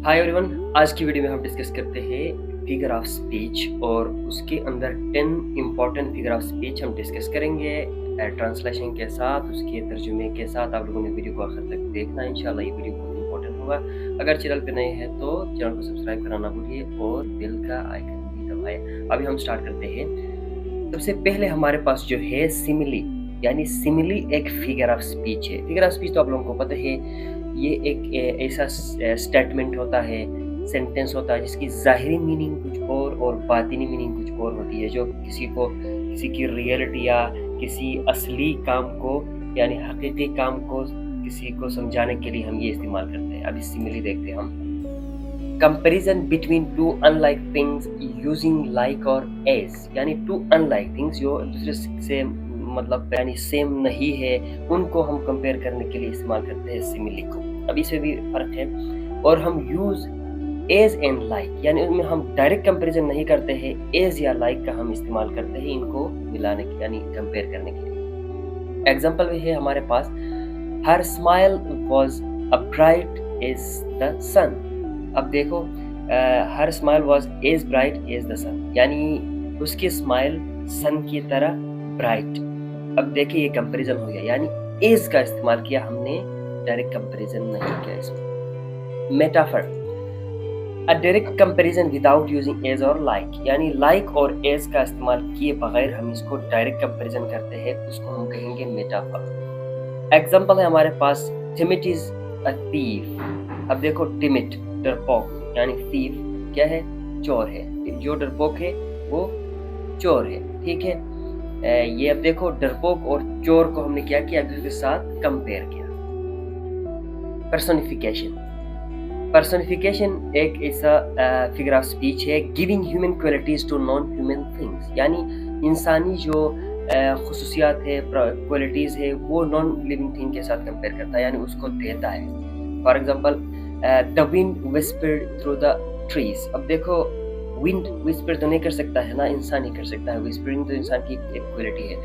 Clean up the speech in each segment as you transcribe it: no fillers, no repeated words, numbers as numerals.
Hi everyone, आज की video में हम डिस्कस करते हैं फिगर ऑफ स्पीच और उसके अंदर 10 इम्पॉर्टेंट फिगर ऑफ स्पीच हम डिस्कस करेंगे ट्रांसलेशन के साथ, उसके तर्जुमे के साथ। आप लोगों ने वीडियो को आखिर तक देखना है, इंशाल्लाह ये वीडियो बहुत इंपॉर्टेंट होगा। अगर चैनल पे नए हैं तो चैनल को सब्सक्राइब करना ना भूलिए और बेल का आइकन भी दबाएं। अभी हम स्टार्ट करते हैं। सबसे पहले हमारे पास जो है सिमिली, यानी सिमिली एक फिगर ऑफ स्पीच है। फिगर ऑफ स्पीच तो आप लोगों को पता है, ये एक ऐसा स्टेटमेंट होता है, सेंटेंस होता है जिसकी ज़ाहिरी मीनिंग कुछ और बातिनी मीनिंग कुछ और होती है, जो किसी की रियलिटी या किसी असली काम को यानी हकीकी काम को किसी को समझाने के लिए हम ये इस्तेमाल करते हैं। अभी सिमिली देखते हैं हम। Comparison between two unlike things using like और एज, यानी टू अनलाइक थिंग्स जो दूसरे से मतलब यानी सेम नहीं है, उनको हम कंपेयर करने के लिए इस्तेमाल करते हैं सिमिली को। अब इसमें भी फर्क है। और हम यूज एज एंड लाइक, यानी उनमें हम डायरेक्ट कंपैरिजन नहीं करते हैं, एज या लाइक का हम इस्तेमाल करते हैं इनको मिलाने के यानी कंपेयर करने के लिए। एग्जाम्पल भी है हमारे पास, her smile was a bright as the sun. अब देखो, her smile was as bright as the sun, यानी उसकी स्माइल सन की तरह ब्राइट। अब देखिए ये कंपैरिजन हो गया, यानी एज का इस्तेमाल किया हमने, डायरेक्ट कंपैरिजन नहीं किया इसमें। Metaphor, a direct comparison without using as और लाइक, यानी लाइक और एज का इस्तेमाल किए बगैर हम इसको डायरेक्ट कंपैरिजन करते हैं, उसको हम कहेंगे मेटाफर। एग्जाम्पल है हमारे पास, टिमिट इज अ थीफ। अब देखो, टिमिट डरपोक, यानी थीफ क्या है, चोर है। जो डरपोक है वो चोर है, ठीक है। ये अब देखो, डरपोक और चोर को हमने क्या किया, एक दूसरे के साथ कंपेयर किया। पर्सोनिफिकेशन, पर्सोनिफिकेशन एक ऐसा फिगर ऑफ स्पीच है, giving human qualities to non human things, यानी इंसानी जो खुसूसियात है, क्वालिटीज है, वो नॉन लिविंग थिंग के साथ कंपेयर करता है, यानी उसको देता है। For example, the wind whispered through the trees. अब देखो, विंड विस्पर तो नहीं कर सकता है ना, इंसान ही कर सकता है। विस्परिंग तो इंसान की एक क्वालिटी है,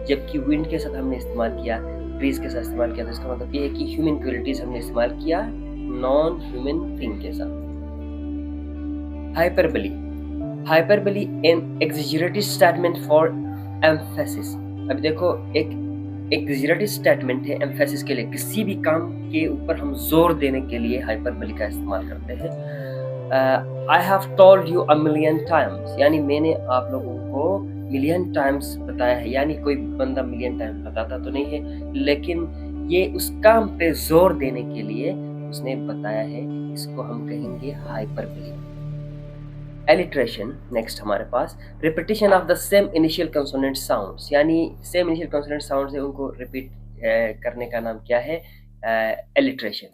जबकि विंड के साथ हमने इस्तेमाल किया, ट्रीज के साथ इस्तेमाल किया, तो इसका मतलब ये है कि ह्यूमन क्वालिटीज हमने इस्तेमाल किया नॉन ह्यूमन थिंग के साथ। Hyperbole, hyperbole an exaggerated statement for emphasis. अब देखो, एक एक्सैजरेटेड स्टेटमेंट है एम्फेसिस के लिए, किसी भी काम के ऊपर हम जोर देने के लिए हाइपरबली का इस्तेमाल करते हैं। I have told you a million times, यानी मैंने आप लोगों को मिलियन टाइम्स बताया है, यानी कोई बंदा मिलियन टाइम्स बताता तो नहीं है, लेकिन ये उस काम पे जोर देने के लिए उसने बताया है, इसको हम कहेंगे हाइपरबली। एलिट्रेशन नेक्स्ट हमारे पास, repetition of the same initial consonant sounds, यानी सेम इनिशियल कंसोनेंट साउंड्स है, उनको रिपीट करने का नाम क्या है, alliteration.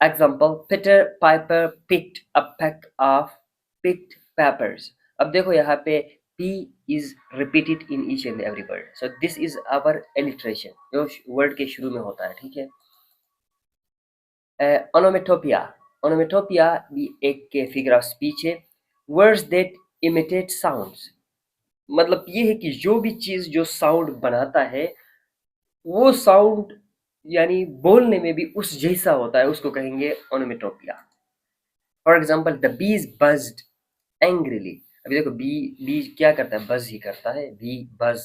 Example, Peter Piper picked a pack of picked peppers. अब देखो यहाँ पे P is repeated in each and every word, so this is our alliteration जो वर्ड के शुरू में होता है, ठीक है। ओनोमेटोपिया, ओनोमेटोपिया भी एक फिगर ऑफ स्पीच है। वर्ड्स दैट इमिटेट साउंड्स, मतलब ये है कि जो भी चीज जो साउंड बनाता है, वो साउंड यानी बोलने में भी उस जैसा होता है, उसको कहेंगे onomatopoeia. For example, the bees बज्ड angrily. अभी देखो, बी क्या करता है, बज ही करता है, बी बज।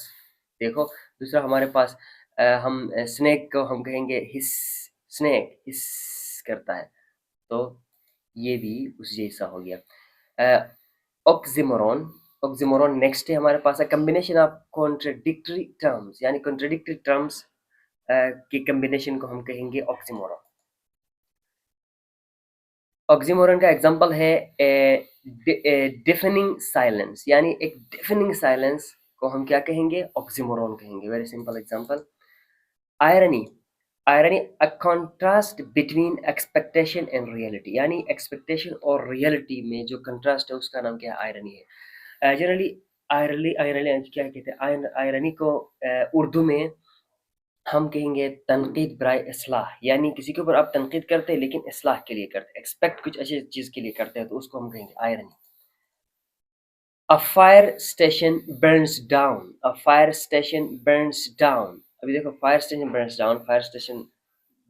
देखो, दूसरा हमारे पास हम स्नेक को हम कहेंगे हिस, स्नेक हिस करता है, तो ये भी उस जैसा हो गया। ऑक्सिमोरॉन, ऑक्सिमोरॉन नेक्स्ट है हमारे पास, कॉम्बिनेशन ऑफ कॉन्ट्रडिक्टरी टर्म्स, यानी कॉन्ट्रडिक्टरी टर्म्स के कॉम्बिनेशन को हम कहेंगे ऑक्सिमोरॉन। ऑक्सिमोरन का एग्जांपल है डिफिनिंग साइलेंस, यानी एक डिफिनिंग साइलेंस को हम क्या कहेंगे, ऑक्सिमोरन कहेंगे। Very simple example. Irony, irony a contrast between expectation and reality, यानी एक्सपेक्टेशन और रियलिटी में जो कंट्रास्ट है उसका नाम क्या है, आयरनी है। जनरली आयरली आयरली क्या कहते हैं, आयरनी को उर्दू में हम कहेंगे तनकीद बराए इस्लाह, यानी किसी के ऊपर आप तनकीद करते हैं लेकिन इस्लाह के लिए करते हैं, एक्सपेक्ट कुछ अच्छी चीज़ के लिए करते हैं, तो उसको हम कहेंगे irony. A fire station Burns down, a fire station Burns down. अभी देखो, fire station Burns down, fire station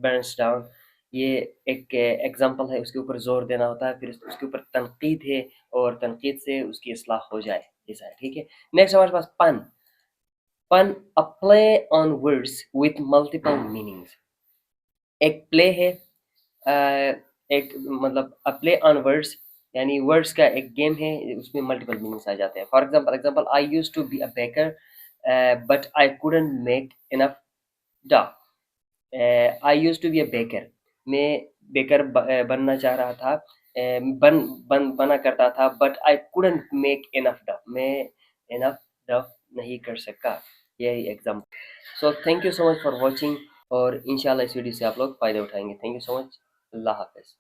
Burns down, ये एक एग्ज़ाम्पल है, उसके ऊपर ज़ोर देना होता है, फिर उसके ऊपर तनकीद है और तनकीद से उसकी इस्लाह हो जाए, ऐसा है, ठीक है? नेक्स्ट हमारे पास पन, पन अ play on words with multiple meanings. एक प्ले है अ, एक मतलब अ प्ले ऑन वर्ड्स यानी वर्ड्स का एक गेम है, उसमें मल्टीपल मीनिंग्स आ जाते हैं। For example I used to be a baker but I couldn't make enough dough. I used to be a baker, मैं बेकर बनना चाह रहा था, बना करता था, but I couldn't make enough dough, मैं इनफ डॉ नहीं कर सका। यही example. So thank you so much for watching और इंशाल्लाह इस वीडियो से आप लोग फ़ायदा उठाएँगे। Thank you so much. अल्लाह हाफ़िज़।